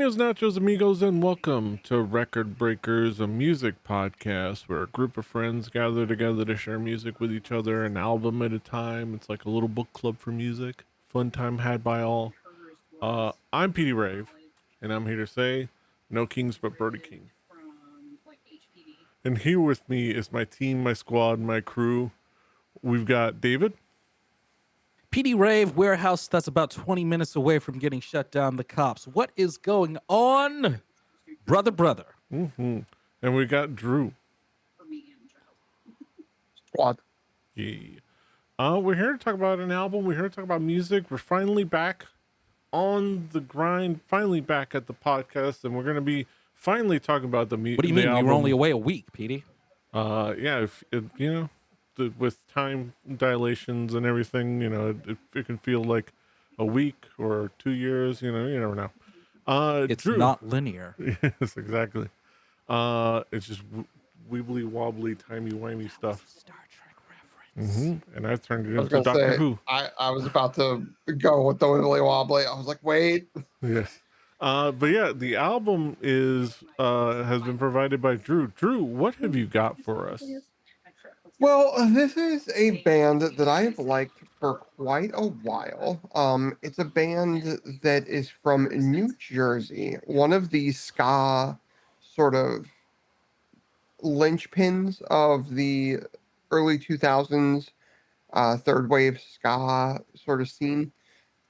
Buenos nachos, amigos, and welcome to Record Breakers, a music podcast where a group of friends gather together to share music with each other, an album at a time. It's like a little book club for music. Fun time had by all. I'm Petey Rave, and I'm here to say, no kings but Brody King. And here with me is my team, my squad, my crew. We've got David. PD Rave warehouse that's about 20 minutes away from getting shut down the cops. What is going on, brother? Mm-hmm. And we got Drew. Squad. Yeah. We're here to talk about an album. We're here to talk about music. We're finally back on the grind, finally back at the podcast, and we're going to be finally talking about the music. What do you mean? You were only away a week, PD. Yeah, if it, with time dilations and everything, it can feel like a week or 2 years. You never know. It's Drew. not linear. Yes, exactly. It's just wibbly wobbly, timey wimey stuff. Star Trek reference. Mm-hmm. And I've turned it I was into gonna Doctor say, Who. I was about to go with the wibbly wobbly. I was like, wait. Yes. But yeah, the album has been provided by Drew. Drew, what have you got for us? Well, this is a band that I have liked for quite a while. It's a band that is from New Jersey, one of the ska sort of linchpins of the early 2000s third wave ska sort of scene.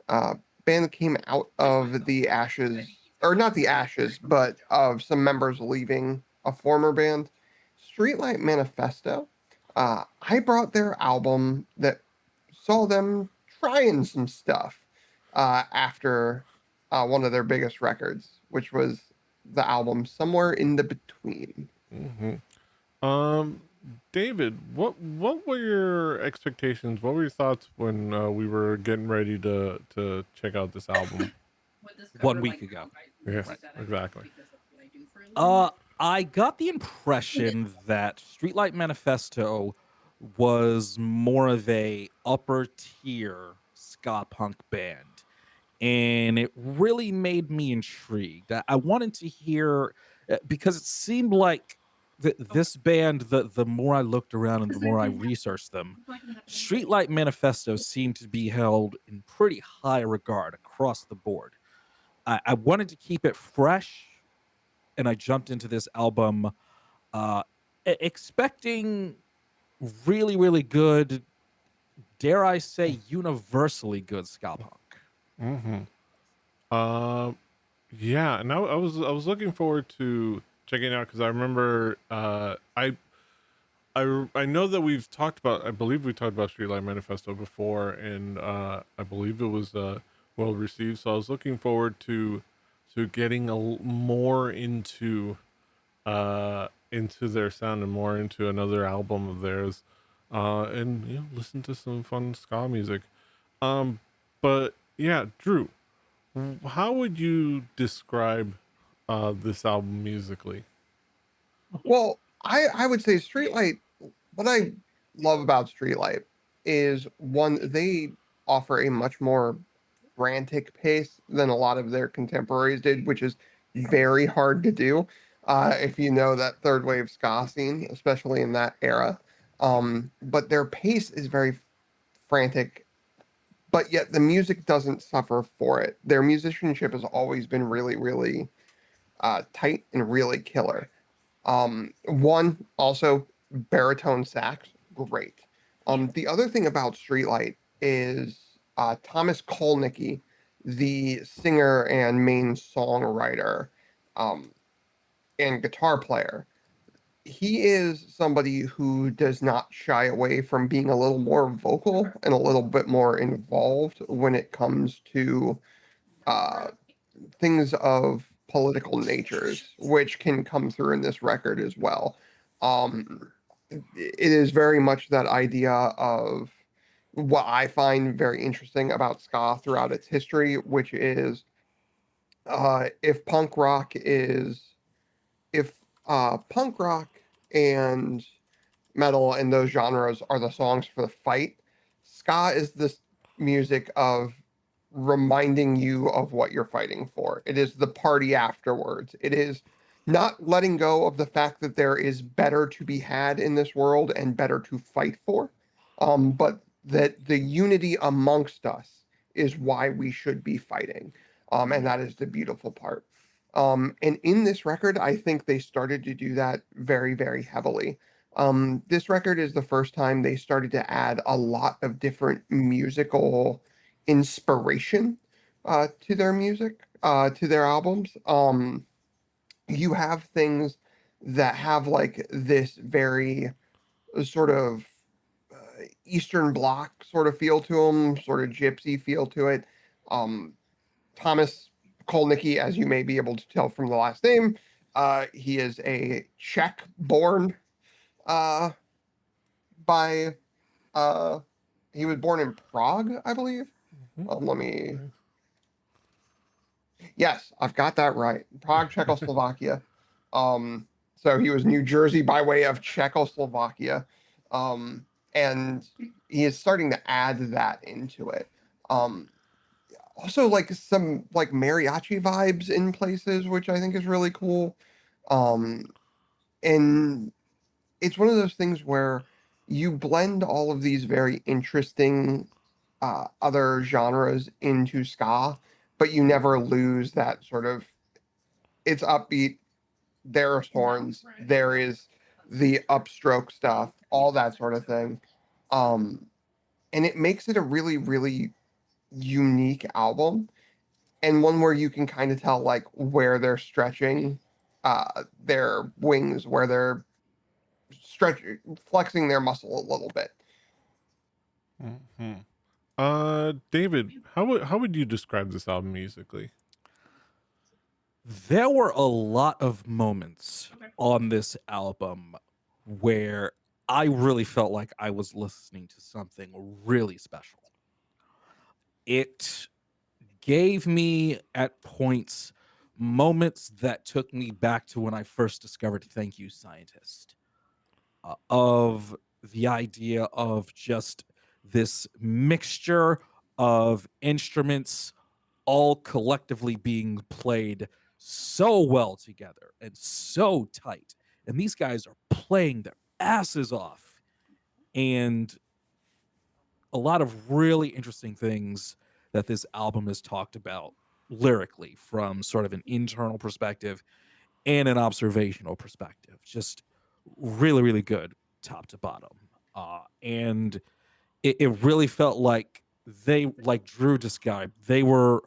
Band that came out of the ashes, or not the ashes, but of some members leaving a former band, Streetlight Manifesto. I brought their album that saw them trying some stuff after one of their biggest records, which was the album Somewhere in the Between. Mm-hmm. David, what were your expectations? What were your thoughts when we were getting ready to check out this album? 1 week ago. Yes, exactly. I got the impression that Streetlight Manifesto was more of a upper tier ska punk band, and it really made me intrigued. I wanted to hear because it seemed like this band, the more I looked around and the more I researched them, Streetlight Manifesto seemed to be held in pretty high regard across the board. I wanted to keep it fresh, and I jumped into this album expecting really, really good, dare I say, universally good ska punk. Mm-hmm. Yeah, and I was looking forward to checking it out because I remember I know that we've talked about, I believe we talked about Streetlight Manifesto before, and I believe it was well received. So I was looking forward to getting more into their sound and more into another album of theirs, and listen to some fun ska music. But yeah, Drew, how would you describe this album musically? Well, I would say Streetlight, what I love about Streetlight is one, they offer a much more frantic pace than a lot of their contemporaries did, which is very hard to do if you know that third wave ska scene, especially in that era. But their pace is very frantic, but yet the music doesn't suffer for it. Their musicianship has always been really, really tight and really killer. One also baritone sax, great. The other thing about Streetlight is Thomas Kolnicki, the singer and main songwriter and guitar player. He is somebody who does not shy away from being a little more vocal and a little bit more involved when it comes to things of political natures, which can come through in this record as well. It is very much that idea of what I find very interesting about ska throughout its history, which is if punk rock and metal and those genres are the songs for the fight, ska is this music of reminding you of what you're fighting for. It is the party afterwards. It is not letting go of the fact that there is better to be had in this world and better to fight for, but that the unity amongst us is why we should be fighting. And that is the beautiful part. And in this record, I think they started to do that very, very heavily. This record is the first time they started to add a lot of different musical inspiration to their music, to their albums. You have things that have like this very sort of Eastern Bloc sort of feel to them, sort of gypsy feel to it. Um, Thomas Kolnicki, as you may be able to tell from the last name, he is a Czech born uh, by he was born in Prague, I believe. Let me. Yes, I've got that right. Prague, Czechoslovakia. So he was New Jersey by way of Czechoslovakia. And he is starting to add that into it. Also like some like mariachi vibes in places, which I think is really cool. Um, and it's one of those things where you blend all of these very interesting other genres into ska, but you never lose that sort of it's upbeat. There's horns. There is the upstroke stuff, all that sort of thing. Um, and it makes it a really, really unique album and one where you can kind of tell like where they're stretching their wings, where they're stretching, flexing their muscle a little bit. Hmm. David, how would you describe this album musically? There were a lot of moments on this album where I really felt like I was listening to something really special. It gave me at points moments that took me back to when I first discovered Thank You Scientist, of the idea of just this mixture of instruments all collectively being played so well together and so tight. And these guys are playing their asses off. And a lot of really interesting things that this album has talked about lyrically from sort of an internal perspective and an observational perspective. Just really, really good top to bottom. And it really felt like they, like Drew described, they were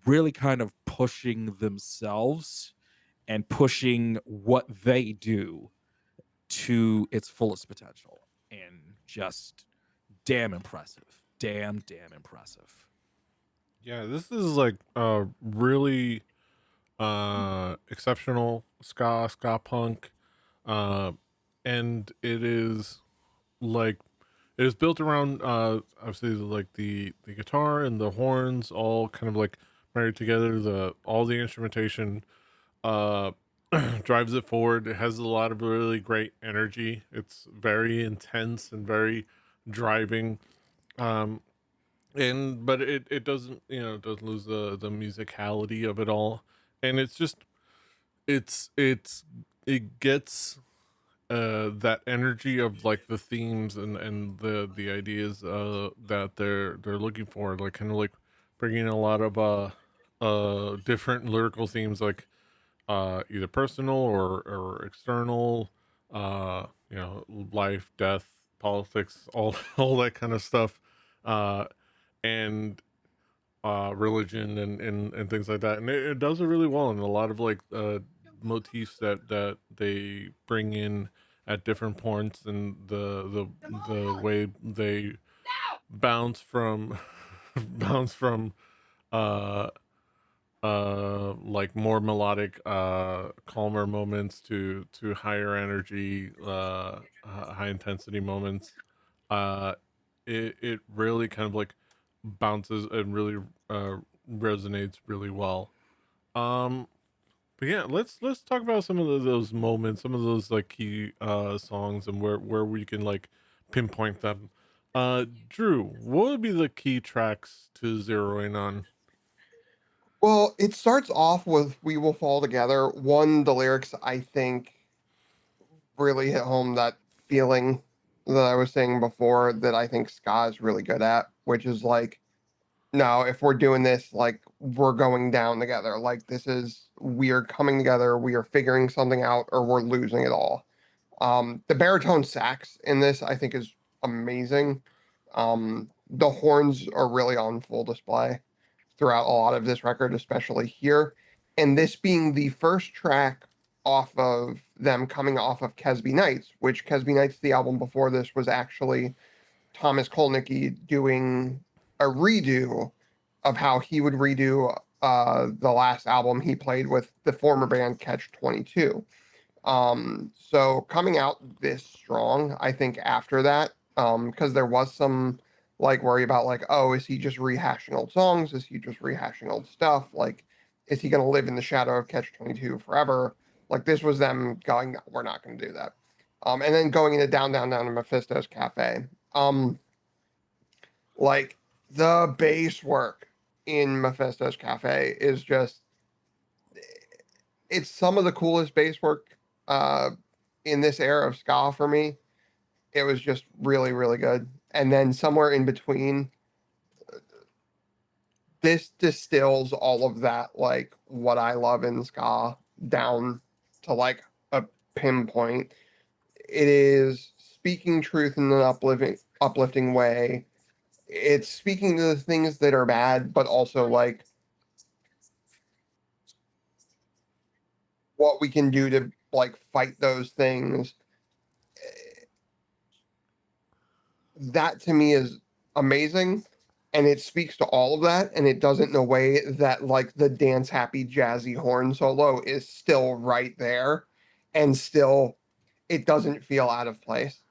really kind of pushing themselves and pushing what they do to its fullest potential. And just damn impressive. Damn impressive. Yeah, this is like a really exceptional ska punk, uh, and it is like it is built around obviously like the guitar and the horns all kind of like married together. The all the instrumentation uh drives it forward. It has a lot of really great energy. It's very intense and very driving. Um, and but it doesn't, it doesn't lose the musicality of it all, and it's just it's it gets that energy of like the themes and the ideas that they're looking for, like kind of like bringing a lot of different lyrical themes, like either personal or external, life, death, politics, all all that kind of stuff, uh and religion and things like that, and it does it really well, and a lot of like motifs that they bring in at different points, and the way they bounce from bounce from uh like more melodic calmer moments to higher energy high intensity moments. uh it really kind of like bounces and really uh resonates really well. um but yeah, let's talk about some of those moments, some of those like key songs, and where we can like pinpoint them. Drew, what would be the key tracks to zero in on? Well, it starts off with "We Will Fall Together." One, the lyrics I think really hit home that feeling that I was saying before that I think ska is really good at, which is like, no, if we're doing this, like we're going down together. Like this is we are coming together, we are figuring something out, or we're losing it all. The baritone sax in this I think is amazing. The horns are really on full display throughout a lot of this record, especially here. And this being the first track off of them coming off of Kesby Nights, which Kesby Nights, the album before this, was actually Thomas Kolnicki doing a redo of how he would redo the last album he played with the former band Catch 22. So coming out this strong, I think after that, because there was some like worry about like, oh, is he just rehashing old songs? Is he just rehashing old stuff? Like, is he going to live in the shadow of Catch 22 forever? Like this was them going, no, we're not going to do that. And then going into Down, Down, Down to Mephisto's Cafe. Like the bass work in Mephisto's Cafe is just it's some of the coolest bass work uh in this era of ska for me. It was just really, really good. And then somewhere in between, this distills all of that, like what I love in ska, down to like a pinpoint. It is speaking truth in an uplifting way. It's speaking to the things that are bad, but also like what we can do to like fight those things. That to me is amazing, and it speaks to all of that, and it does it in a way that like the dance happy jazzy horn solo is still right there, and still it doesn't feel out of place.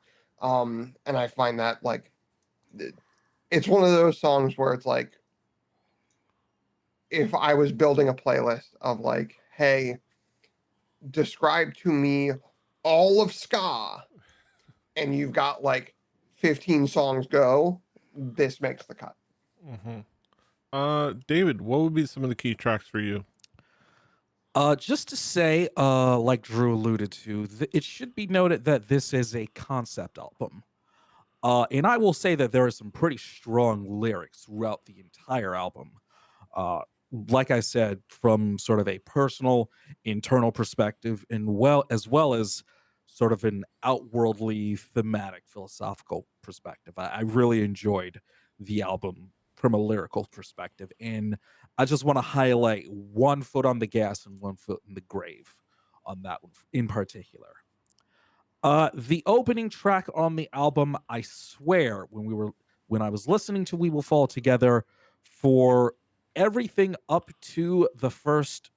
And I find that like it's one of those songs where it's like if I was building a playlist of like, hey, describe to me all of ska, and you've got like 15 songs go, this makes the cut. Mm-hmm. David, what would be some of the key tracks for you? Just to say, like Drew alluded to, it should be noted that this is a concept album. And I will say that there are some pretty strong lyrics throughout the entire album. Uh, like I said, from sort of a personal, internal perspective, and well as sort of an outwardly, thematic, philosophical perspective. I really enjoyed the album from a lyrical perspective, and I just want to highlight one foot on the gas and one foot in the grave on that one in particular. The opening track on the album, I swear, when I was listening to "We Will Fall Together" for everything up to the first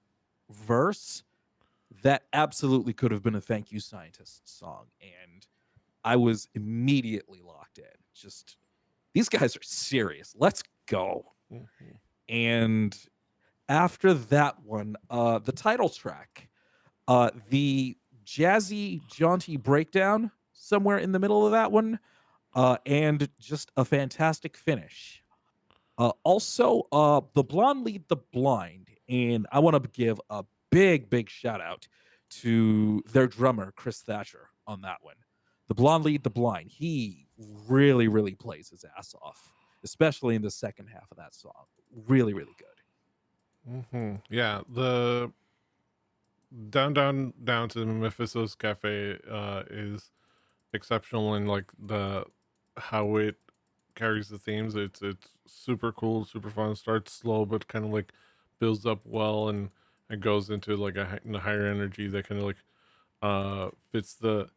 verse, that absolutely could have been a "Thank You, Scientist" song, and I was immediately locked in. Just these guys are serious. Let's go. Mm-hmm. And after that one, the title track, the jazzy, jaunty breakdown somewhere in the middle of that one, and just a fantastic finish. Also, the blonde lead the blind, and I want to give a big shout out to their drummer Chris Thatcher on that one. The blonde lead the blind. He really plays his ass off, especially in the second half of that song. Really good. Mm-hmm. Yeah, the down to Mephisto's Cafe is exceptional in like the how it carries the themes. It's super cool, super fun. Starts slow, but kind of like builds up well, and it goes into like a higher energy that kind of like fits the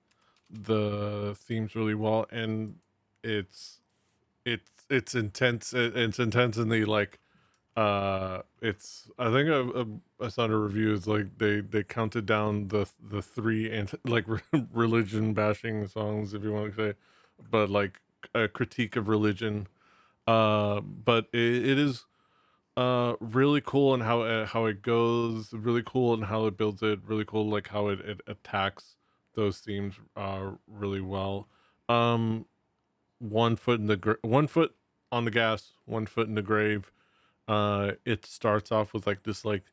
themes really well, and it's it's intense. It's intense in the like it's I think I saw a review. It's like they counted down the three and like religion bashing songs, if you want to say, but like a critique of religion. But it is really cool in how it goes, really cool in how it builds it, really cool like how it attacks those themes really well. um one foot in the 1 foot on the gas, 1 foot in the grave. It starts off with like this like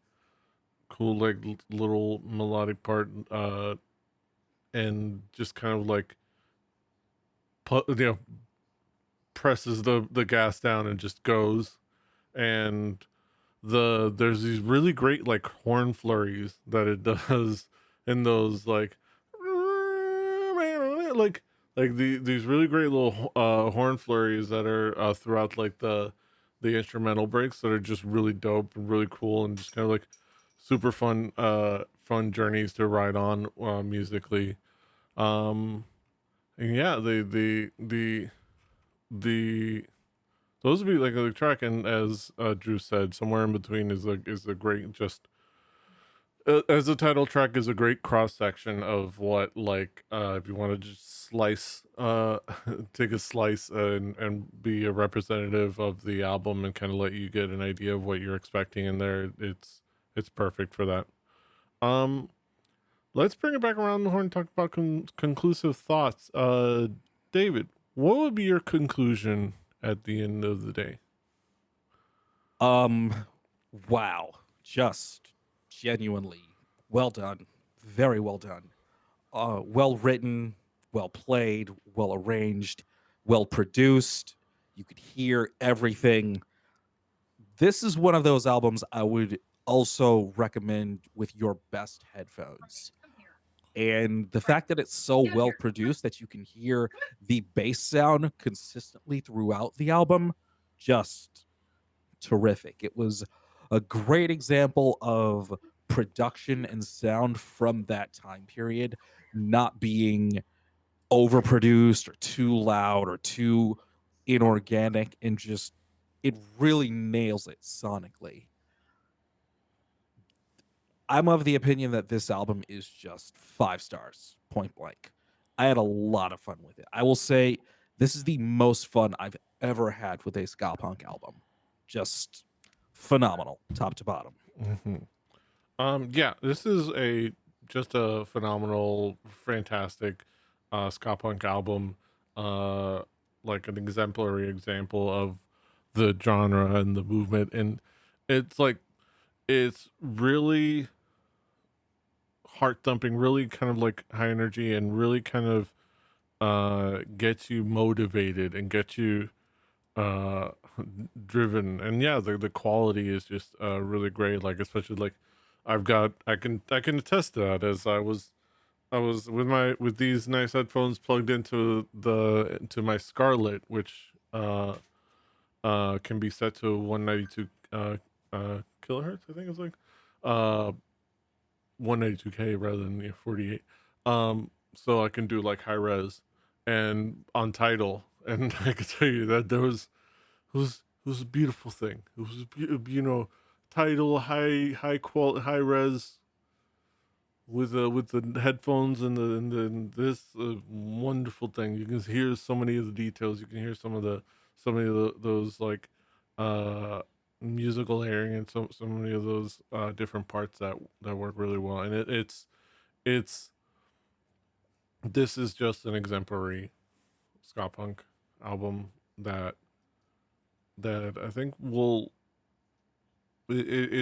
cool like little melodic part, and just kind of like presses the gas down and just goes. And there's these really great like horn flurries that it does in those like these really great little horn flurries that are throughout like the instrumental breaks that are just really dope and really cool and just kind of like super fun journeys to ride on musically. um and yeah, the those would be like a track, and as Drew said, somewhere in between is a great just as the title track is a great cross section of what like if you want to just slice take a slice and be a representative of the album and kind of let you get an idea of what you're expecting in there. It's perfect for that. Um, let's bring it back around the horn and talk about conclusive thoughts. David, what would be your conclusion at the end of the day? Um, wow, just genuinely well done, very well done. Well written, well played, well arranged, well produced. You could hear everything. This is one of those albums I would also recommend with your best headphones. And the fact that it's so well produced that you can hear the bass sound consistently throughout the album, just terrific. It was a great example of production and sound from that time period not being overproduced or too loud or too inorganic, and just it really nails it sonically. I'm of the opinion that this album is just 5 stars, point blank. I had a lot of fun with it. I will say this is the most fun I've ever had with a ska punk album. Just phenomenal, top to bottom. Hmm. Yeah, this is a just a phenomenal, fantastic ska punk album. Uh, like an exemplary example of the genre and the movement, and it's like it's really heart thumping, really kind of like high energy, and really kind of gets you motivated and gets you uh driven. And yeah, the quality is just really great, like especially like I can attest to that, as I was with my with these nice headphones plugged into my Scarlett, which can be set to 192 kilohertz, I think it's like uh 192K rather than 48. So I can do like high res and on title, and I can tell you that there was it was a beautiful thing. It was title high quality high res with the headphones and this wonderful thing. You can hear so many of the details. You can hear those like uh musical layering, and so many of those different parts that work really well. And it's this is just an exemplary ska punk album that I think will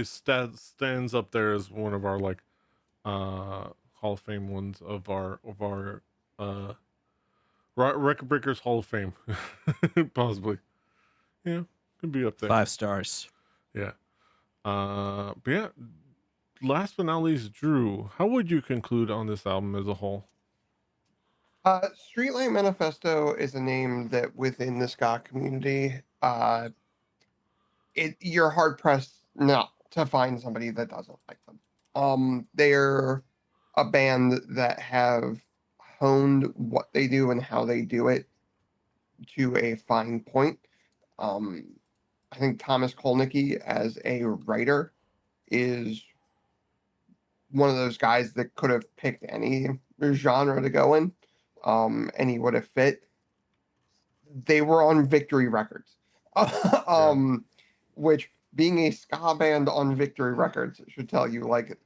stands up there as one of our like Hall of Fame ones of our uh Record Breakers Hall of Fame. Possibly. Yeah, could be up there. 5 stars. Yeah. But yeah, last but not least, Drew, how would you conclude on this album as a whole? Streetlight Manifesto is a name that within the ska community, you're hard pressed not to find somebody that doesn't like them. They're a band that have honed what they do and how they do it to a fine point. Um, I think Thomas Kolnicki as a writer is one of those guys that could have picked any genre to go in, and he would have fit. They were on Victory Records, Yeah. which being a ska band on Victory Records should tell you, like,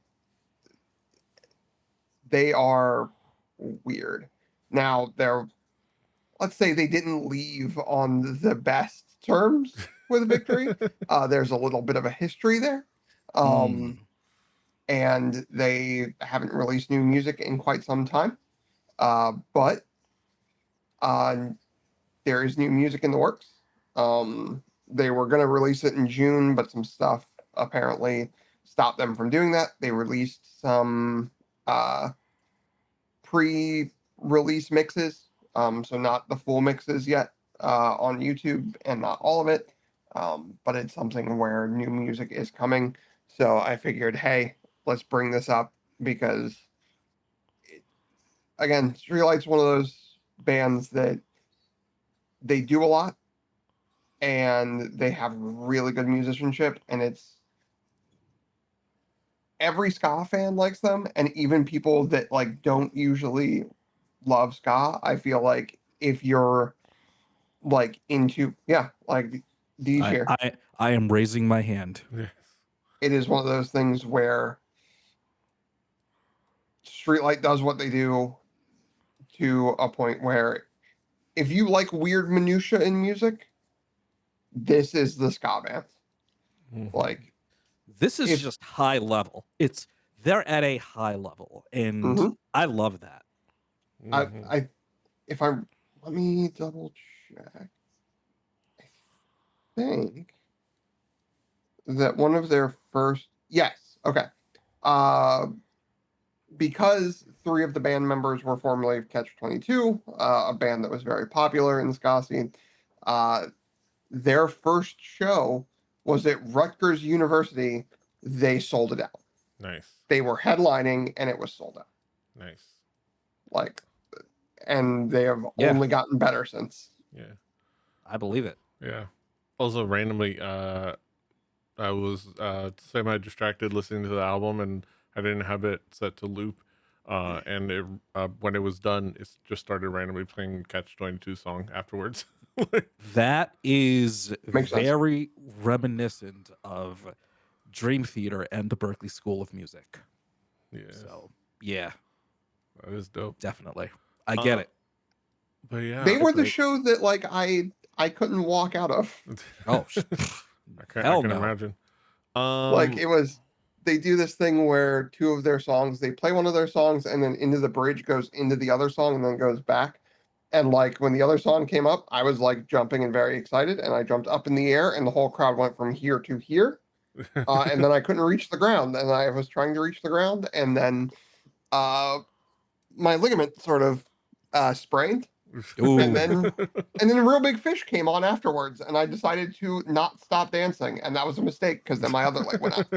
they are weird. Now they're let's say they didn't leave on the best terms with victory. There's a little bit of a history there. Hmm. And they haven't released new music in quite some time. But uh, there is new music in the works. They were going to release it in June, but some stuff apparently stopped them from doing that. They released some uh, pre-release mixes, so not the full mixes yet on YouTube, and not all of it. But it's something where new music is coming. So I figured, hey, let's bring this up because, again, Streetlight's one of those bands that they do a lot and they have really good musicianship, and it's every ska fan likes them, and even people that like don't usually love ska. I feel like if you're like into, yeah, like these I here, I I am raising my hand. Yes. it is one of those things where Streetlight does what they do to a point where if you like weird minutia in music, this is the ska band. Mhm. Like This is if just high level. They're at a high level, and mhm, I love that. Mhm. I if I'm let me double check. I think that one of their first, yes, okay. Uh because three of the band members were formerly of Catch 22, a band that was very popular in the ska scene. Uh, their first show was at Rutgers University. They sold it out. Nice. They were headlining, and it was sold out. Nice. Like, and they have Yeah, only gotten better since. Yeah. I believe it. Yeah. Also, randomly, I was semi distracted listening to the album, and I didn't have it set to loop. And when it was done, it just started randomly playing Catch 22 song afterwards. Like, That is Makes sense. very reminiscent of Dream Theater and the Berklee School of Music. yes, So, yeah, that is dope. definitely. I get Uh, it. but yeah, They They're were the great. show that like I couldn't walk out of. Oh, I hell can no. imagine. Like it was, they do this thing where two of their songs, they play one of their songs and then into the bridge goes into the other song and then goes back. And like when the other song came up, I was like jumping and very excited, and I jumped up in the air, and the whole crowd went from here to here. And then I couldn't reach the ground, and I was trying to reach the ground, and then uh, my ligament sort of sprained, and Ooh. then and then a real big fish came on afterwards, and I decided to not stop dancing, and that was a mistake because then my other leg went out,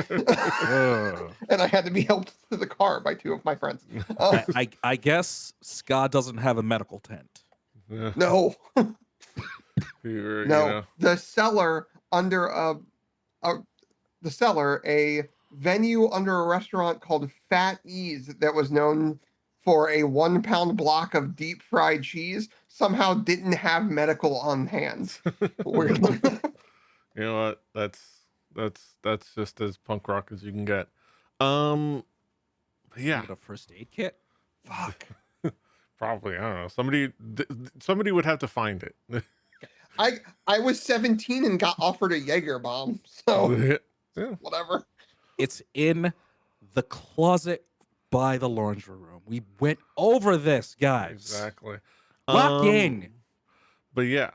Ugh. and I had to be helped to the car by two of my friends. Uh, I guess ska doesn't have a medical tent. Yeah, no, you no, know, the cellar under a the cellar, a venue under a restaurant called Fat E's that was known for a 1 pound block of deep fried cheese, somehow didn't have medical on hand. Weirdly. you know what? That's just as punk rock as you can get. Um, but yeah, Need a first aid kit? Fuck. probably I don't know. Somebody would have to find it. I was 17 and got offered a Jaeger bomb, so Yeah, whatever. It's in the closet by the laundry room. We went over this, guys. exactly. Lock in. But yeah,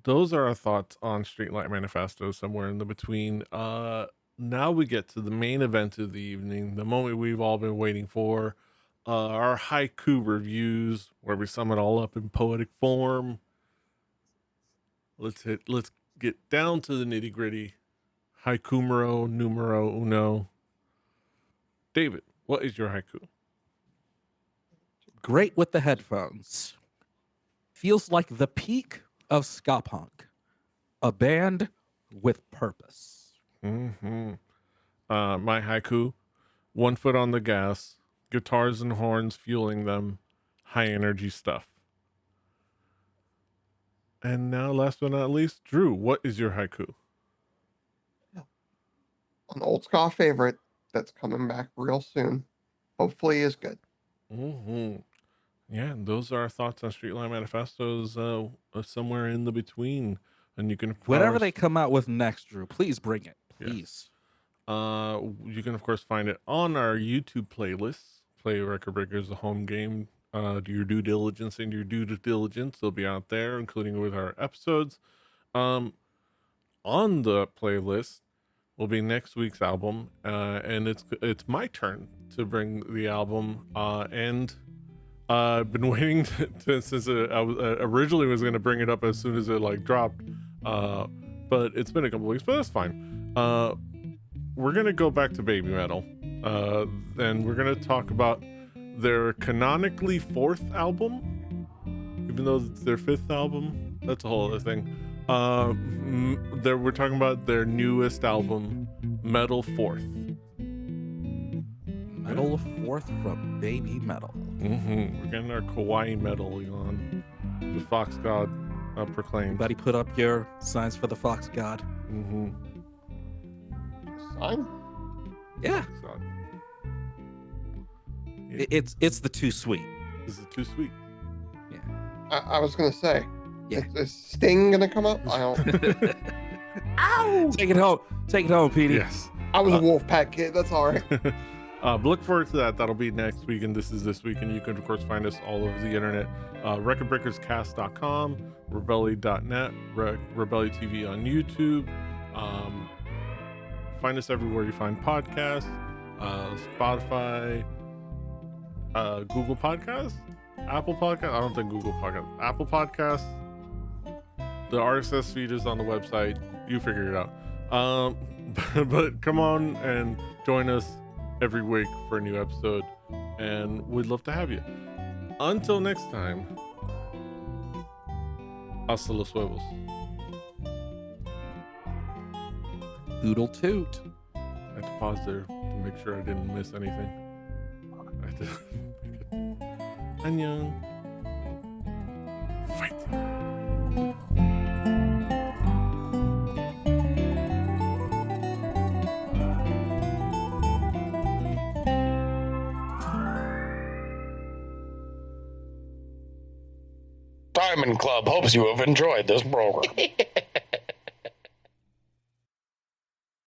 those are our thoughts on Streetlight Manifesto, somewhere in the between. Now we get to the main event of the evening, the moment we've all been waiting for. Our haiku reviews, where we sum it all up in poetic form. Let's get down to the nitty gritty. Haiku numero uno. David, what is your haiku? Great with the headphones. Feels like the peak of ska-punk. A band with purpose. Mm-hmm. My haiku: 1 foot on the gas, guitars and horns fueling them, high energy stuff. And now, last but not least, Drew, what is your haiku? An old ska favorite that's coming back real soon. Hopefully is good. Mm-hmm. Yeah, those are our thoughts on Streetlight Manifestos, somewhere in the between. And you can, of Whatever course, they come out with next, Drew, please bring it. yes. Please. You can, of course, find it on our YouTube playlists. Play Record Breakers, the home game. Do your due diligence and your due diligence. They'll be out there, including with our episodes. On the playlist will be next week's album, and it's my turn to bring the album. And I've been waiting since I was, originally was going to bring it up as soon as it like dropped, but it's been a couple weeks, but that's fine. We're gonna go back to Baby Metal, and we're gonna talk about their canonically fourth album, even though it's their fifth album. That's a whole other thing. We're talking about their newest album, Metal Fourth. Metal Fourth from Baby Metal. We're getting our kawaii metal on. The Fox God proclaimed. Everybody put up your signs for the Fox God. Sign? Yeah. Yeah. It's the too sweet. This is too sweet. I was gonna say. Yeah. Is Sting gonna come up? I don't. Ow! Take it home, Petey. Yes. I was a Wolfpack kid. That's all right. But look forward to that. That'll be next week, and this is this week. And you can, of course, find us all over the internet. Recordbreakerscast.com, rebelli.net, Rebelli TV on YouTube. Find us everywhere you find podcasts. Spotify, Google Podcasts, Apple Podcasts. I don't think Google Podcasts. Apple Podcasts. The RSS feed is on the website. You figure it out. But come on and join us every week for a new episode, and we'd love to have you. Until next time, hasta los huevos. Oodle toot. I had to pause there to make sure I didn't miss anything. I had to make it. Annyeong. Fight. Diamond Club hopes you have enjoyed this program.